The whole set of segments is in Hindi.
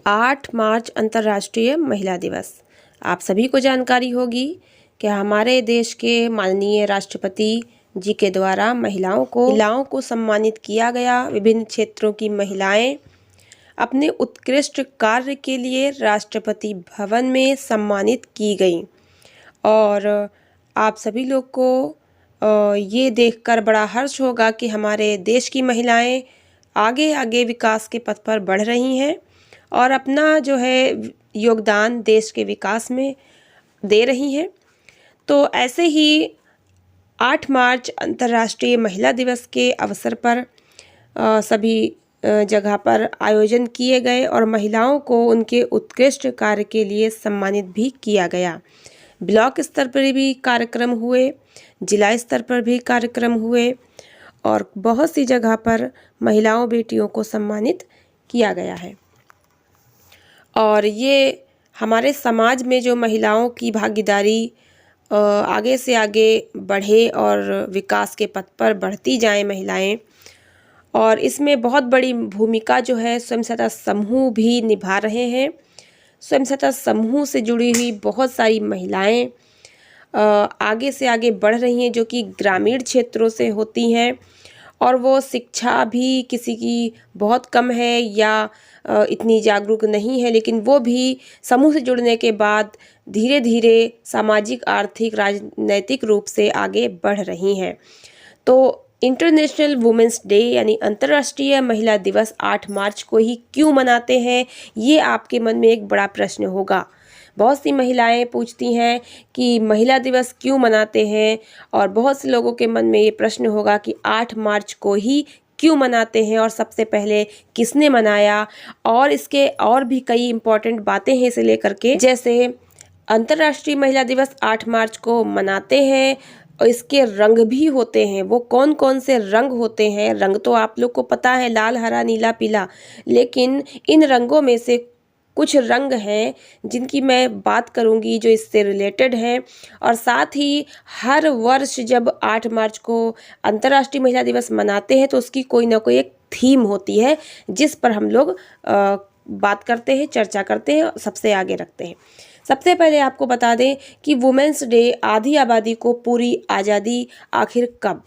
8 मार्च अंतर्राष्ट्रीय महिला दिवस। आप सभी को जानकारी होगी कि हमारे देश के माननीय राष्ट्रपति जी के द्वारा महिलाओं को सम्मानित किया गया। विभिन्न क्षेत्रों की महिलाएं अपने उत्कृष्ट कार्य के लिए राष्ट्रपति भवन में सम्मानित की गई और आप सभी लोग को ये देखकर बड़ा हर्ष होगा कि हमारे देश की महिलाएं आगे आगे विकास के पथ पर बढ़ रही हैं और अपना जो है योगदान देश के विकास में दे रही हैं। तो ऐसे ही 8 मार्च अंतर्राष्ट्रीय महिला दिवस के अवसर पर सभी जगह पर आयोजन किए गए और महिलाओं को उनके उत्कृष्ट कार्य के लिए सम्मानित भी किया गया। ब्लॉक स्तर पर भी कार्यक्रम हुए, जिला स्तर पर भी कार्यक्रम हुए और बहुत सी जगह पर महिलाओं बेटियों को सम्मानित किया गया है। और ये हमारे समाज में जो महिलाओं की भागीदारी आगे से आगे बढ़े और विकास के पथ पर बढ़ती जाएं महिलाएं, और इसमें बहुत बड़ी भूमिका जो है स्वयं सहायता समूह भी निभा रहे हैं। स्वयं सहायता समूह से जुड़ी हुई बहुत सारी महिलाएं आगे से आगे बढ़ रही हैं जो कि ग्रामीण क्षेत्रों से होती हैं और वो शिक्षा भी किसी की बहुत कम है या इतनी जागरूक नहीं है, लेकिन वो भी समूह से जुड़ने के बाद धीरे धीरे सामाजिक, आर्थिक, राजनैतिक रूप से आगे बढ़ रही हैं। तो इंटरनेशनल वुमेंस डे यानी अंतर्राष्ट्रीय महिला दिवस 8 मार्च को ही क्यों मनाते हैं, ये आपके मन में एक बड़ा प्रश्न होगा। बहुत सी महिलाएं पूछती हैं कि महिला दिवस क्यों मनाते हैं और बहुत से लोगों के मन में ये प्रश्न होगा कि 8 मार्च को ही क्यों मनाते हैं और सबसे पहले किसने मनाया, और इसके और भी कई इम्पोर्टेंट बातें हैं इसे लेकर के। जैसे अंतर्राष्ट्रीय महिला दिवस 8 मार्च को मनाते हैं और इसके रंग भी होते हैं। वो कौन कौन से रंग होते हैं? रंग तो आप लोग को पता है, लाल, हरा, नीला, पीला, लेकिन इन रंगों में से कुछ रंग हैं जिनकी मैं बात करूंगी जो इससे रिलेटेड हैं। और साथ ही हर वर्ष जब 8 मार्च को अंतर्राष्ट्रीय महिला दिवस मनाते हैं तो उसकी कोई ना कोई एक थीम होती है जिस पर हम लोग बात करते हैं, चर्चा करते हैं, सबसे आगे रखते हैं। सबसे पहले आपको बता दें कि वुमेन्स डे, आधी आबादी को पूरी आज़ादी, आखिर कब?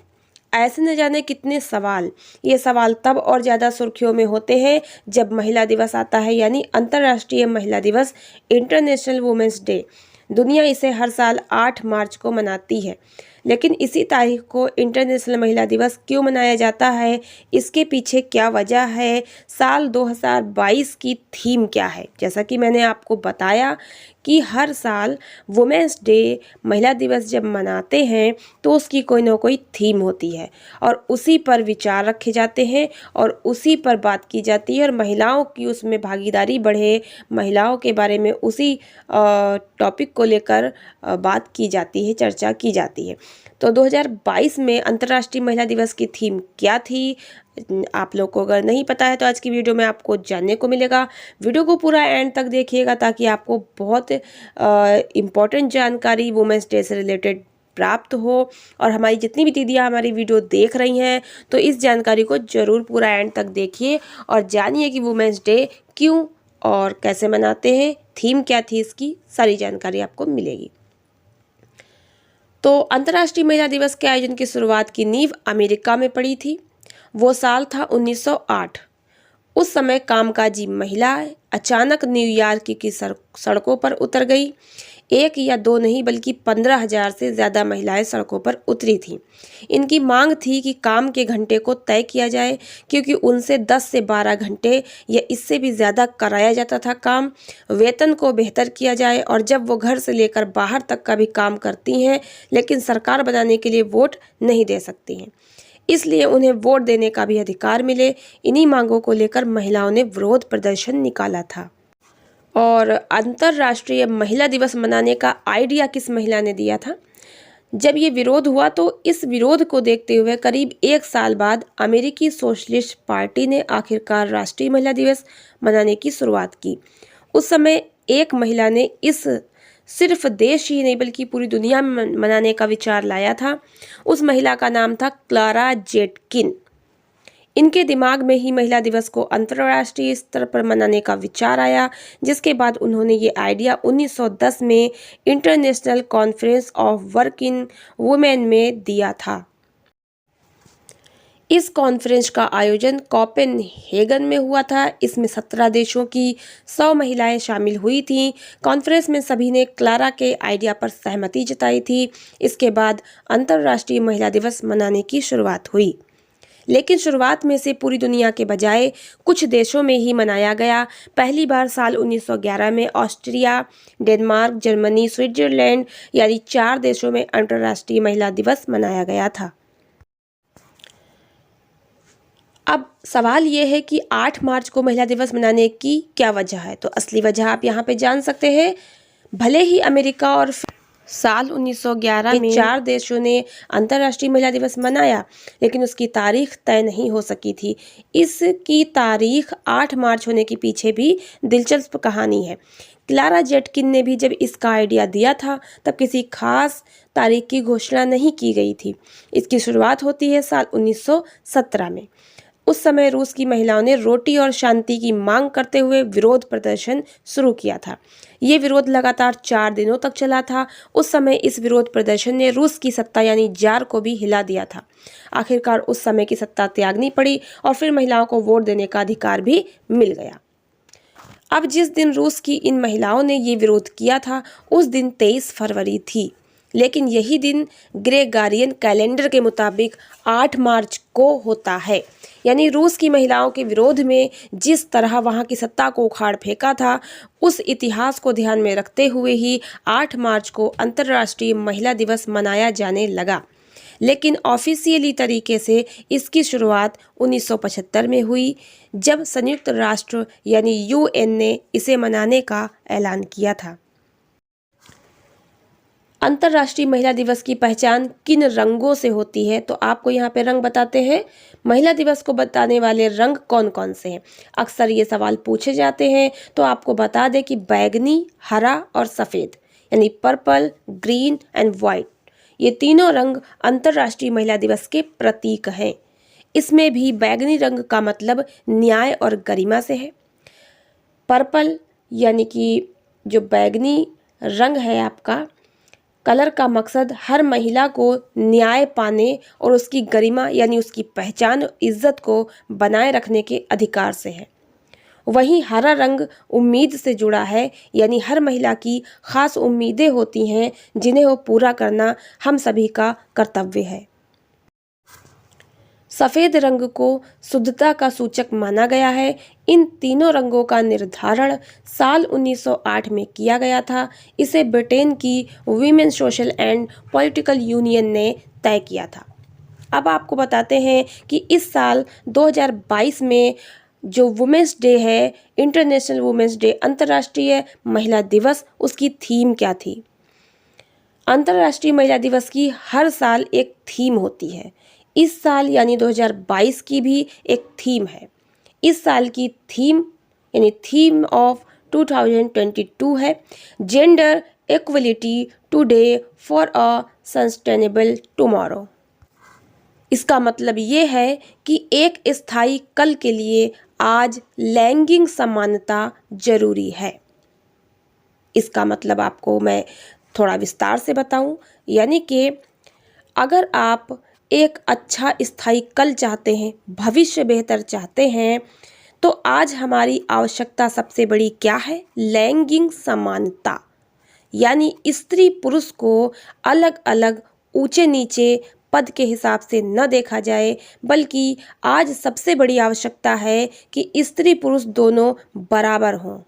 ऐसे न जाने कितने सवाल। ये सवाल तब और ज़्यादा सुर्खियों में होते हैं जब महिला दिवस आता है, यानी अंतर्राष्ट्रीय महिला दिवस, इंटरनेशनल वुमेन्स डे। दुनिया इसे हर साल 8 मार्च को मनाती है, लेकिन इसी तारीख को इंटरनेशनल महिला दिवस क्यों मनाया जाता है, इसके पीछे क्या वजह है, साल 2022 की थीम क्या है? जैसा कि मैंने आपको बताया कि हर साल वुमेन्स डे, महिला दिवस जब मनाते हैं तो उसकी कोई ना कोई थीम होती है और उसी पर विचार रखे जाते हैं और उसी पर बात की जाती है और महिलाओं की उसमें भागीदारी बढ़े, महिलाओं के बारे में उसी टॉपिक को लेकर बात की जाती है, चर्चा की जाती है। तो 2022 में अंतर्राष्ट्रीय महिला दिवस की थीम क्या थी, आप लोग को अगर नहीं पता है तो आज की वीडियो में आपको जानने को मिलेगा। वीडियो को पूरा एंड तक देखिएगा ताकि आपको बहुत इम्पोर्टेंट जानकारी वुमेन्स डे से रिलेटेड प्राप्त हो। और हमारी जितनी भी दीदियाँ हमारी वीडियो देख रही हैं तो इस जानकारी को ज़रूर पूरा एंड तक देखिए और जानिए कि वुमेन्स डे क्यों और कैसे मनाते हैं, थीम क्या थी, इसकी सारी जानकारी आपको मिलेगी। तो अंतर्राष्ट्रीय महिला दिवस के आयोजन की शुरुआत की नींव अमेरिका में पड़ी थी। वो साल था 1908। उस समय कामकाजी महिलाएं अचानक न्यूयॉर्क की सड़कों पर उतर गई। एक या दो नहीं बल्कि 15,000 से ज़्यादा महिलाएं सड़कों पर उतरी थीं। इनकी मांग थी कि काम के घंटे को तय किया जाए, क्योंकि उनसे 10 से 12 घंटे या इससे भी ज़्यादा कराया जाता था काम। वेतन को बेहतर किया जाए और जब वो घर से लेकर बाहर तक का भी काम करती हैं लेकिन सरकार बनाने के लिए वोट नहीं दे सकती हैं, इसलिए उन्हें वोट देने का भी अधिकार मिले। इन्हीं मांगों को लेकर महिलाओं ने विरोध प्रदर्शन निकाला था। और अंतर्राष्ट्रीय महिला दिवस मनाने का आइडिया किस महिला ने दिया था? जब ये विरोध हुआ तो इस विरोध को देखते हुए करीब 1 साल बाद अमेरिकी सोशलिस्ट पार्टी ने आखिरकार राष्ट्रीय महिला दिवस मनाने की शुरुआत की। उस समय एक महिला ने इस सिर्फ देश ही नहीं बल्कि पूरी दुनिया में मनाने का विचार लाया था। उस महिला का नाम था क्लारा जेटकिन। इनके दिमाग में ही महिला दिवस को अंतर्राष्ट्रीय स्तर पर मनाने का विचार आया, जिसके बाद उन्होंने ये आइडिया 1910 में international conference of working women में दिया था। इस कॉन्फ्रेंस का आयोजन कोपेनहेगन में हुआ था। इसमें 17 देशों की 100 महिलाएं शामिल हुई थीं। कॉन्फ्रेंस में सभी ने क्लारा के आइडिया पर सहमति जताई थी। इसके बाद अंतर्राष्ट्रीय महिला दिवस मनाने की शुरुआत हुई, लेकिन शुरुआत में से पूरी दुनिया के बजाय कुछ देशों में ही मनाया गया। पहली बार साल 1911 में ऑस्ट्रिया, डेनमार्क, जर्मनी, स्विट्जरलैंड यानी 4 देशों में अंतर्राष्ट्रीय महिला दिवस मनाया गया था। अब सवाल ये है कि 8 मार्च को महिला दिवस मनाने की क्या वजह है। तो असली वजह आप यहाँ पे जान सकते हैं। भले ही अमेरिका और साल 1911 में 4 देशों ने अंतर्राष्ट्रीय महिला दिवस मनाया, लेकिन उसकी तारीख तय नहीं हो सकी थी। इसकी तारीख 8 मार्च होने के पीछे भी दिलचस्प कहानी है। क्लारा जेटकिन ने भी जब इसका आइडिया दिया था तब किसी खास तारीख की घोषणा नहीं की गई थी। इसकी शुरुआत होती है साल 1917 में। उस समय रूस की महिलाओं ने रोटी और शांति की मांग करते हुए विरोध प्रदर्शन शुरू किया था। ये विरोध लगातार 4 दिनों तक चला था। उस समय इस विरोध प्रदर्शन ने रूस की सत्ता यानी जार को भी हिला दिया था। आखिरकार उस समय की सत्ता त्यागनी पड़ी और फिर महिलाओं को वोट देने का अधिकार भी मिल गया। अब जिस दिन रूस की इन महिलाओं ने ये विरोध किया था उस दिन 23 फरवरी थी, लेकिन यही दिन ग्रेगोरियन कैलेंडर के मुताबिक 8 मार्च को होता है। यानी रूस की महिलाओं के विरोध में जिस तरह वहां की सत्ता को उखाड़ फेंका था, उस इतिहास को ध्यान में रखते हुए ही 8 मार्च को अंतर्राष्ट्रीय महिला दिवस मनाया जाने लगा। लेकिन ऑफिशियली तरीके से इसकी शुरुआत 1975 में हुई, जब संयुक्त राष्ट्र यानी UN ने इसे मनाने का ऐलान किया था। अंतर्राष्ट्रीय महिला दिवस की पहचान किन रंगों से होती है, तो आपको यहाँ पे रंग बताते हैं। महिला दिवस को बताने वाले रंग कौन कौन से हैं? अक्सर ये सवाल पूछे जाते हैं, तो आपको बता दें कि बैगनी, हरा और सफ़ेद यानी पर्पल, ग्रीन एंड वाइट, ये तीनों रंग अंतर्राष्ट्रीय महिला दिवस के प्रतीक हैं। इसमें भी बैगनी रंग का मतलब न्याय और गरिमा से है। पर्पल यानी कि जो बैगनी रंग है आपका कलर का मकसद हर महिला को न्याय पाने और उसकी गरिमा यानी उसकी पहचान, इज्जत को बनाए रखने के अधिकार से है। वहीं हरा रंग उम्मीद से जुड़ा है, यानी हर महिला की खास उम्मीदें होती हैं जिन्हें वो पूरा करना हम सभी का कर्तव्य है। सफ़ेद रंग को शुद्धता का सूचक माना गया है। इन तीनों रंगों का निर्धारण साल 1908 में किया गया था। इसे ब्रिटेन की women social and political union ने तय किया था। अब आपको बताते हैं कि इस साल 2022 में जो वुमेंस डे है, इंटरनेशनल वुमेंस डे, अंतर्राष्ट्रीय महिला दिवस, उसकी थीम क्या थी। अंतर्राष्ट्रीय महिला दिवस की हर साल एक थीम होती है। इस साल यानी 2022 की भी एक थीम है। इस साल की थीम यानी थीम ऑफ 2022 है gender equality today for a sustainable tomorrow. इसका मतलब ये है कि एक स्थायी कल के लिए आज लैंगिक समानता जरूरी है। इसका मतलब आपको मैं थोड़ा विस्तार से बताऊं, यानी कि अगर आप एक अच्छा स्थायी कल चाहते हैं, भविष्य बेहतर चाहते हैं, तो आज हमारी आवश्यकता सबसे बड़ी क्या है? लैंगिक समानता। यानी स्त्री पुरुष को अलग अलग ऊंचे नीचे पद के हिसाब से न देखा जाए, बल्कि आज सबसे बड़ी आवश्यकता है कि स्त्री पुरुष दोनों बराबर हों।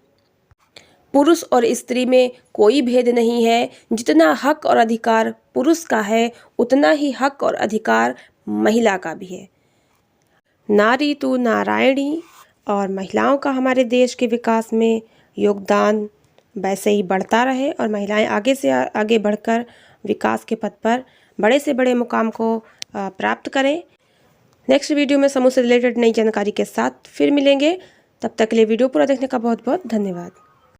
पुरुष और स्त्री में कोई भेद नहीं है। जितना हक और अधिकार पुरुष का है, उतना ही हक और अधिकार महिला का भी है। नारी तू नारायणी। और महिलाओं का हमारे देश के विकास में योगदान वैसे ही बढ़ता रहे और महिलाएं आगे से आगे बढ़कर विकास के पथ पर बड़े से बड़े मुकाम को प्राप्त करें। नेक्स्ट वीडियो में समूह से रिलेटेड नई जानकारी के साथ फिर मिलेंगे। तब तक के लिए वीडियो पूरा देखने का बहुत बहुत धन्यवाद।